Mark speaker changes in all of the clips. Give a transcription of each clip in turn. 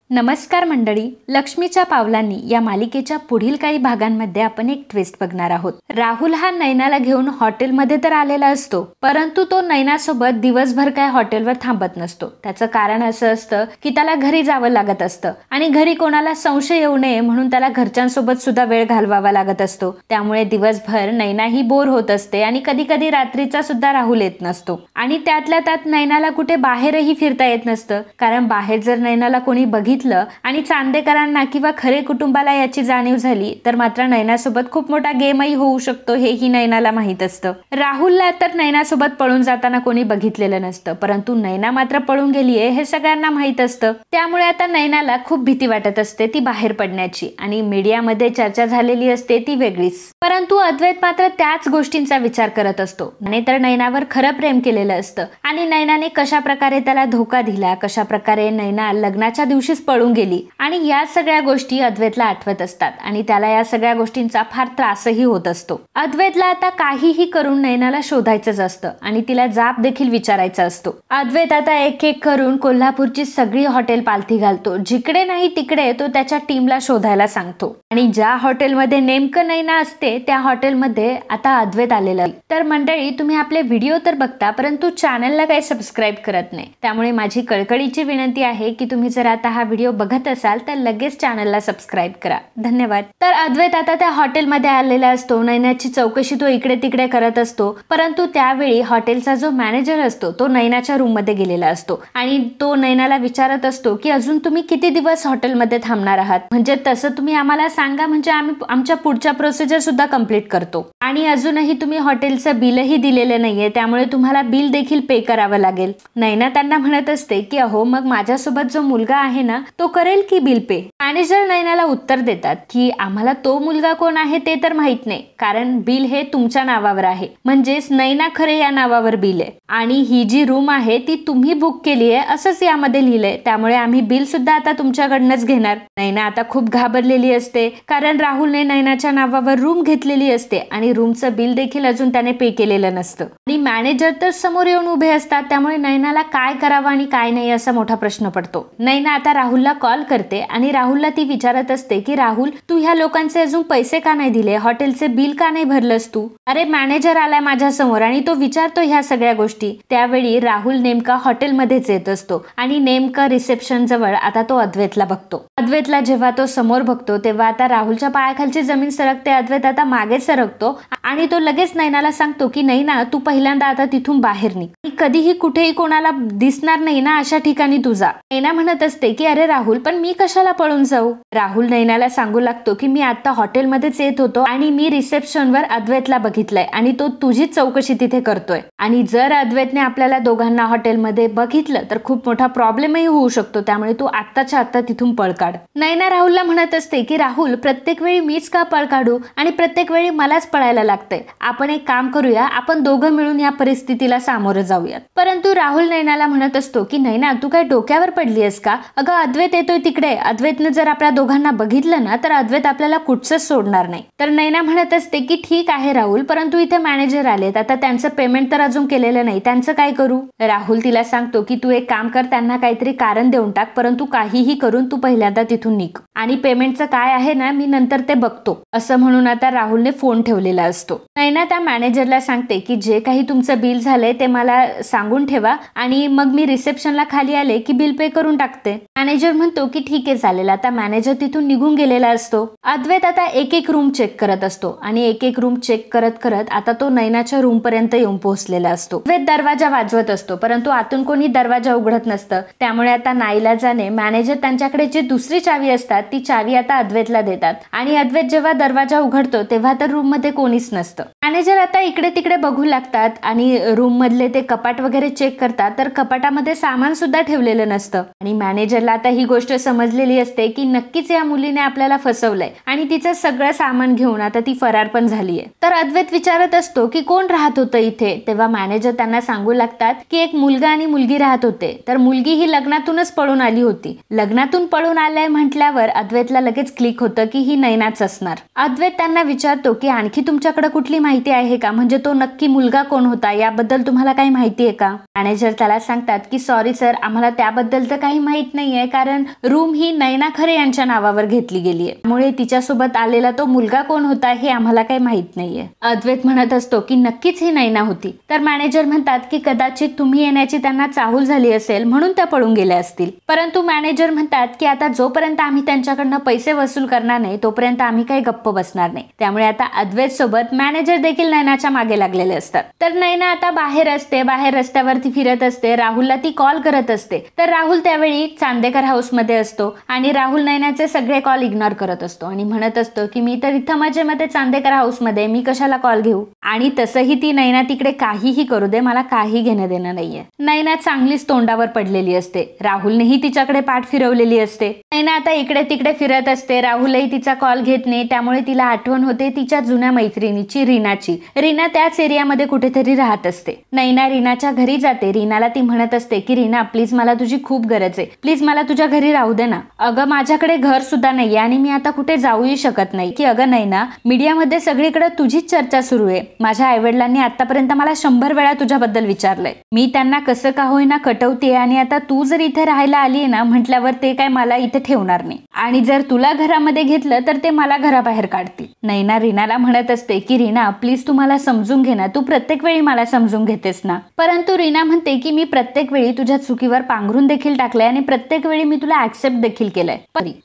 Speaker 1: नमस्कार मंडळी, लक्ष्मीच्या पावलांनी या मालिकेच्या पुढील काही भागांमध्ये आपण एक ट्विस्ट बघणार आहोत। राहुल हा नैनाला घेऊन हॉटेलमध्ये तर आलेला असतो, परंतु तो नैनासोबत दिवसभर काय हॉटेलवर थांबत नसतो। त्याचं कारण असं असतं की त्याला घरी जावं लागत असतं आणि घरी कोणाला संशय येऊ नये म्हणून त्याला घरच्यांसोबत सुद्धा वेळ घालवावा लागत असतो। त्यामुळे दिवसभर नैना ही बोर होत असते आणि कधी कधी रात्रीचा सुद्धा राहुल येत नसतो आणि त्यातल्या त्यात नैनाला कुठे बाहेरही फिरता येत नसतं, कारण बाहेर जर नैनाला कोणी बघितलं आणि चांदेकरांना किंवा खरे कुटुंबाला याची जाणीव झाली तर मात्र नैनासोबत खूप मोठा गेमही होऊ शकतो, हेही नैनाला माहित असतं। राहुलला तर नैनासोबत पळून जाताना कोणी बघितलेलं नसतं, परंतु नैना मात्र पळून गेलीये हे सगळ्यांना माहित असतं। त्यामुळे आता नैनाला खूप भीती वाटत असते ती बाहेर पडण्याची आणि मीडियामध्ये चर्चा झालेली असते ती वेगळीच। परंतु अद्वैत मात्र त्याच गोष्टींचा विचार करत असतो आणि तर नैनावर खरं प्रेम केलेलं असतं आणि नैनाने कशा प्रकारे त्याला धोका दिला, कशा प्रकारे नैना लग्नाच्या दिवशी पळून गेली आणि या सगळ्या गोष्टी अद्वैतला आठवत असतात आणि त्याला या सगळ्या गोष्टींचा फार त्रासही होत असतो। अद्वैतला आता काहीही करून नैनाला शोधायचंच असतं आणि तिला जाब देखील विचारायचा असतो। अद्वैत आता एक एक करून कोल्हापूरची सगळी हॉटेल पालथी घालतो, जिकडे नाही तिकडे तो त्याच्या टीमला शोधायला सांगतो आणि ज्या हॉटेलमध्ये नेमकं नैना असते त्या हॉटेलमध्ये आता अद्वैत आलेला आहे। तर मंडळी, तुम्ही आपले व्हिडिओ तर बघता परंतु चॅनलला काही सबस्क्राईब करत नाही, त्यामुळे माझी कळकळीची विनंती आहे की तुम्ही जर आता हा व्हिडिओ बघत असाल तर लगेच चॅनलला सबस्क्राईब करा, धन्यवाद। तर अद्वैत आता त्या हॉटेलमध्ये आलेला असतो, नैनाची चौकशी तो इकडे तिकडे करत असतो, परंतु त्यावेळी हॉटेलचा जो मॅनेजर असतो तो नैनाच्या रूम मध्ये गेलेला असतो आणि तो नैनाला विचारत असतो की अजून तुम्ही किती दिवस हॉटेलमध्ये थांबणार आहात, म्हणजे तसं तुम्ही आम्हाला सांगा म्हणजे आम्ही आमच्या पुढच्या प्रोसिजर सुद्धा कंप्लीट करतो आणि अजूनही तुम्ही हॉटेलचं बिलही दिलेलं नाहीये, त्यामुळे तुम्हाला बिल देखील पे करावं लागेल। नैना त्यांना म्हणत असते की अहो मग माझ्यासोबत जो मुलगा आहे ना तो करेल की बिल पे। मॅनेजर नैनाला उत्तर देतात की आम्हाला तो मुलगा कोण आहे ते तर माहित नाही, कारण बिल हे तुमच्या नावावर आहे, म्हणजेच नैना खरे या नावावर बिल आहे आणि ही जी रूम आहे ती तुम्ही बुक केली आहे असंच यामध्ये लिहिलंय, त्यामुळे आम्ही बिल सुद्धा आता तुमच्याकडनंच घेणार। नैना आता खूप घाबरलेली असते, कारण राहुलने नैनाच्या नावावर रूम घेतलेली असते आणि रूमचं बिल देखील अजून त्याने पे केलेलं नसतं आणि मॅनेजर तर समोर येऊन उभे असतात, त्यामुळे नैनाला काय करावं आणि काय नाही असा मोठा प्रश्न पडतो। नैना आता राहुलला कॉल करते आणि राहुलला ती विचारत असते की राहुल, तू ह्या लोकांचे अजून पैसे का नाही दिले, हॉटेलचे बिल का नाही भरलंस तू? अरे मॅनेजर आलाय माझ्या समोर आणि तो विचारतो ह्या सगळ्या गोष्टी। त्यावेळी राहुल नेमका हॉटेलमध्येच येत असतो आणि नेमका रिसेप्शन जवळ आता तो अद्वैतला बघतो। अद्वैतला जेव्हा तो समोर बघतो तेव्हा आता राहुलच्या पायाखालची जमीन सरकते, अद्वैत आता मागे सरकतो आणि तो लगेच नैनाला सांगतो की नैना, तू पहिल्यांदा आता तिथून बाहेर निघ, कधीही कुठेही कोणाला दिसणार नाही ना अशा ठिकाणी तू जा। नैना म्हणत असते की अरे राहुल, पण मी कशाला पळून जाऊ? राहुल नैनाला सांगू लागतो की मी आता हॉटेलमध्येच येत होतो आणि मी रिसेप्शनवर अद्वैतला बघितलंय आणि तो तुझी चौकशी तिथे करतोय आणि जर अद्वैतने आपल्याला दोघांना हॉटेलमध्ये बघितलं तर खूप मोठा प्रॉब्लेमही होऊ शकतो, त्यामुळे तू आत्ताच्या आत्ता तिथून पळ काढ। नैना राहुलला म्हणत असते की राहुल, प्रत्येक वेळी मीच का पळ काढू आणि प्रत्येक वेळी मलाच पळायला लागतंय, आपण एक काम करूया, आपण दोघं मिळून या परिस्थितीला सामोरं जाऊयात। परंतु राहुल नैनाला म्हणत असतो की नैना, तू काय डोक्यावर पडलीयस का? अगं अद्वैत येतोय तिकडे, अद्वैतने जर आपल्या दोघांना बघितलं ना तर अद्वैत आपल्याला कुठचंच सोडणार नाही। तर नैना म्हणत असते की ठीक आहे राहुल, परंतु इथे मॅनेजर आलेत, आता त्यांचं पेमेंट तर अजून केलेलं नाही, त्यांचं काय करू? राहुल तिला सांगतो की तू एक काम कर, त्यांना काहीतरी कारण देऊन टाक, परंतु काहीही करून तू पहिल्यांदा तिथून निघ आणि पेमेंटचं काय आहे ना मी नंतर ते बघतो, असं म्हणून आता राहुलने फोन ठेवलेला असतो। नैना त्या मॅनेजरला सांगते की जे काही तुमचं बिल झालंय ते मला सांगून ठेवा आणि मग मी रिसेप्शनला खाली आले की बिल पे करून टाकते। मॅनेजर म्हणतो की ठीक आहे चालेल। आता मॅनेजर तिथून निघून गेलेला असतो। अद्वैत आता एक एक रूम चेक करत असतो आणि एक एक रूम चेक करत करत आता तो नैनाच्या रूम पर्यंत येऊन पोहोचलेला असतो। अद्वैत दरवाजा वाजवत असतो, परंतु आतून कोणी दरवाजा उघडत नसतं, त्यामुळे आता नाईलाजाने मॅनेजर त्यांच्याकडे जी दुसरी चावी असतात ती चावी आता अद्वैतला देतात आणि अद्वैत जेव्हा दरवाजा उघडतो तेव्हा तर रूम मध्ये कोणीच नसतं। मॅनेजर आता इकडे तिकडे बघू लागतात आणि रूम मधले ते कपाट वगैरे चेक करतात, तर कपाटामध्ये सामान सुद्धा ठेवलेलं नसतं आणि मॅनेजरला आता ही गोष्ट समजलेली असते की नक्कीच या मुलीने आपल्याला फसवलंय आणि तिचं सगळं सामान घेऊन आता ती फरार पण झालीये। तर अद्वैत विचारत असतो की कोण राहत होतं इथे, तेव्हा मॅनेजर त्यांना सांगू लागतात की एक मुलगा आणि मुलगी राहत होते, तर मुलगी ही लग्नातूनच पळून आली होती। लग्नातून पळून आलाय म्हटल्यावर अद्वैतला लगेच क्लिक होतं की ही नैनाच असणार। अद्वैत त्यांना विचारतो की आणखी तुमच्याकडे कुठली माहिती माहिती आहे का, म्हणजे तो नक्की मुलगा कोण होता याबद्दल तुम्हाला काही माहिती आहे का? मॅनेजर त्याला सांगतात की सॉरी सर, आम्हाला त्याबद्दल तर काही माहित नाहीये, कारण रूम ही नैना खरे यांच्या नावावर घेतली गेली आहे, त्यामुळे तिच्यासोबत आलेला तो मुलगा कोण होता हे आम्हाला काही माहित नाहीये. अद्वैत म्हणत असतो की नक्कीच ही नैना होती. तर मॅनेजर म्हणतात की कदाचित तुम्ही येण्याची त्यांना चाहूल झाली असेल म्हणून त्या पळून गेल्या असतील. परंतु मॅनेजर म्हणतात की आता जोपर्यंत आम्ही त्यांच्याकडनं पैसे वसूल करणार नाही तोपर्यंत आम्ही काही गप्प बसणार नाही. त्यामुळे आता अद्वैत सोबत मॅनेजर देखील नैनाच्या मागे लागलेले असतात. तर नैना आता बाहेर असते, बाहेर रस्त्यावरती फिरत असते. राहुलला ती कॉल करत असते. तर राहुल त्यावेळी चांदेकर हाऊस मध्ये असतो आणि राहुल नैनाचे सगळे कॉल इग्नोर करत असतो आणि म्हणत असतो की मी तर इथं मजेमध्ये चांदेकर हाऊस मध्ये, मी कशाला कॉल घेऊ. आणि तसंही ती नैना तिकडे काहीही करू दे, मला काही घेणं देणं नाहीये. नैना चांगलीच तोंडावर पडलेली असते. राहुलनेही तिच्याकडे पाठ फिरवलेली असते. नैना आता इकडे तिकडे फिरत असते. राहुलही तिचा कॉल घेत नाही. त्यामुळे तिला आठवण होते तिच्या जुन्या मैत्रिणीची, रीनाची. रीना त्याच एरियामध्ये कुठेतरी राहत असते. नैना रीनाच्या घरी जाते. रीनाला ती म्हणत असते की रीना प्लीज मला तुझी खूप गरज आहे, प्लीज मला तुझ्या घरी राहू दे ना. अगं माझ्याकडे घर सुद्धा नाहीये आणि मी आता कुठे जाऊही शकत नाही. की अगं नैना, मीडियामध्ये सगळीकडे तुझीच चर्चा सुरू आहे. माझ्या आईवडिलांनी आतापर्यंत मला 100 वेळा तुझ्याबद्दल विचारलंय. मी त्यांना कसं का होईना कटवते आणि आता तू जर इथे राहायला आलीये ना म्हटल्यावर ते काय मला इथे ठेवणार नाही आणि जर तुला घरामध्ये घेतलं तर ते मला घराबाहेर काढतील. नैना रीनाला म्हणत असते की रीना प्लीज तू मला समजून घे ना, तू प्रत्येक वेळी मला समजून घेतेस ना. परंतु रीना म्हणते की मी प्रत्येक वेळी तुझ्या चुकीवर पांघरून देखील टाकलंय आणि प्रत्येक वेळी मी तुला ऍक्सेप्ट देखील केलंय,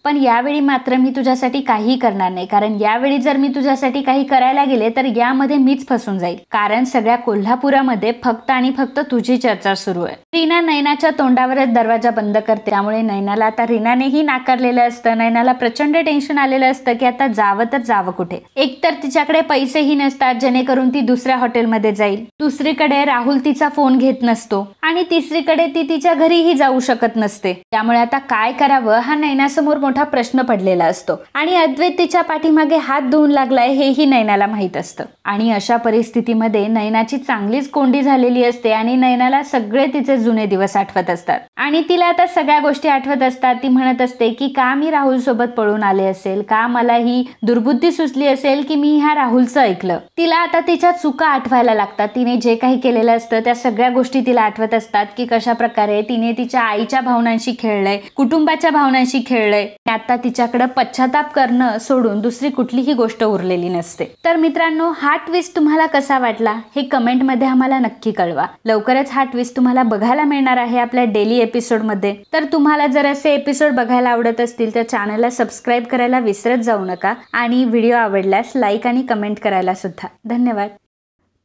Speaker 1: पण यावेळी मात्र मी तुझ्यासाठी काही करणार नाही, कारण यावेळी जर मी तुझ्यासाठी काही करायला गेले तर यामध्ये मीच फसून जाईल, कारण सगळ्या कोल्हापुरामध्ये फक्त आणि फक्त तुझी चर्चा सुरू आहे. रीना नैनाच्या तोंडावरच दरवाजा बंद करते. त्यामुळे नैनाला आता रीनानेही नाकारलेलं असतं. नैनाला प्रचंड टेन्शन आलेलं असतं की आता जावं तर जावं कुठे. एकतर तिच्याकडे पैसेही नसतात जेणेकरून ती दुसऱ्या हॉटेलमध्ये जाईल, दुसरीकडे राहुल तिचा फोन घेत नसतो आणि तिसरीकडे ती तिच्या घरीही जाऊ शकत नसते. त्यामुळे आता काय करावं हा नैनासमोर मोठा प्रश्न पडलेला असतो आणि अद्वैत तिच्या पाठीमागे हात धुवून लागलाय हेही नैनाला माहित असतं. आणि अशा परिस्थितीमध्ये नैनाची चांगलीच कोंडी झालेली असते आणि नैनाला सगळे तिचे जुने दिवस आठवत असतात आणि तिला आता सगळ्या गोष्टी आठवत असतात. ती म्हणत असते की का मी राहुल सोबत पळून आले असेल, का मला ही दुर्बुद्धी सुचली असेल की मी ह्या राहुलचं ऐकलं. तिला आता तिच्या चुका आठवायला लागतात. तिने जे काही केलेलं असतं त्या सगळ्या गोष्टी तिला आठवत असतात की कशा प्रकारे तिने तिच्या आईच्या भावनांशी खेळलंय, कुटुंबाच्या भावनांशी खेळलंय. आता तिच्याकडे पश्चाताप करणं सोडून दुसरी कुठलीही गोष्ट उरलेली नसते. तर मित्रांनो, हा ट्विस्ट तुम्हाला कसा वाटला हे कमेंट मध्ये आम्हाला नक्की कळवा. लवकरच हा ट्विस्ट तुम्हाला बघायला मिळणार आहे आपल्या डेली एपिसोड मध्ये. तर तुम्हाला जर असे एपिसोड बघायला आवडत असतील तर चॅनलला सबस्क्राईब करायला विसरत जाऊ नका आणि व्हिडिओ आवडल्यास लाईक आणि कमेंट करायला सुद्धा. धन्यवाद.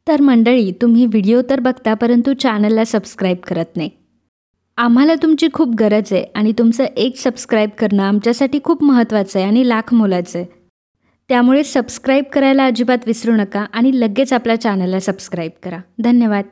Speaker 1: तर मंडळी, तुम्ही व्हिडिओ तर बघता परंतु चॅनलला सबस्क्राईब करत नाही. आम्हाला तुमची खूप गरज आहे आणि तुमचं एक सबस्क्राईब करणं आमच्यासाठी खूप महत्त्वाचं आहे आणि लाख मोलाचं आहे. त्यामुळे सबस्क्राईब करायला अजिबात विसरू नका आणि लगेच आपल्या चॅनलला सबस्क्राईब करा. धन्यवाद.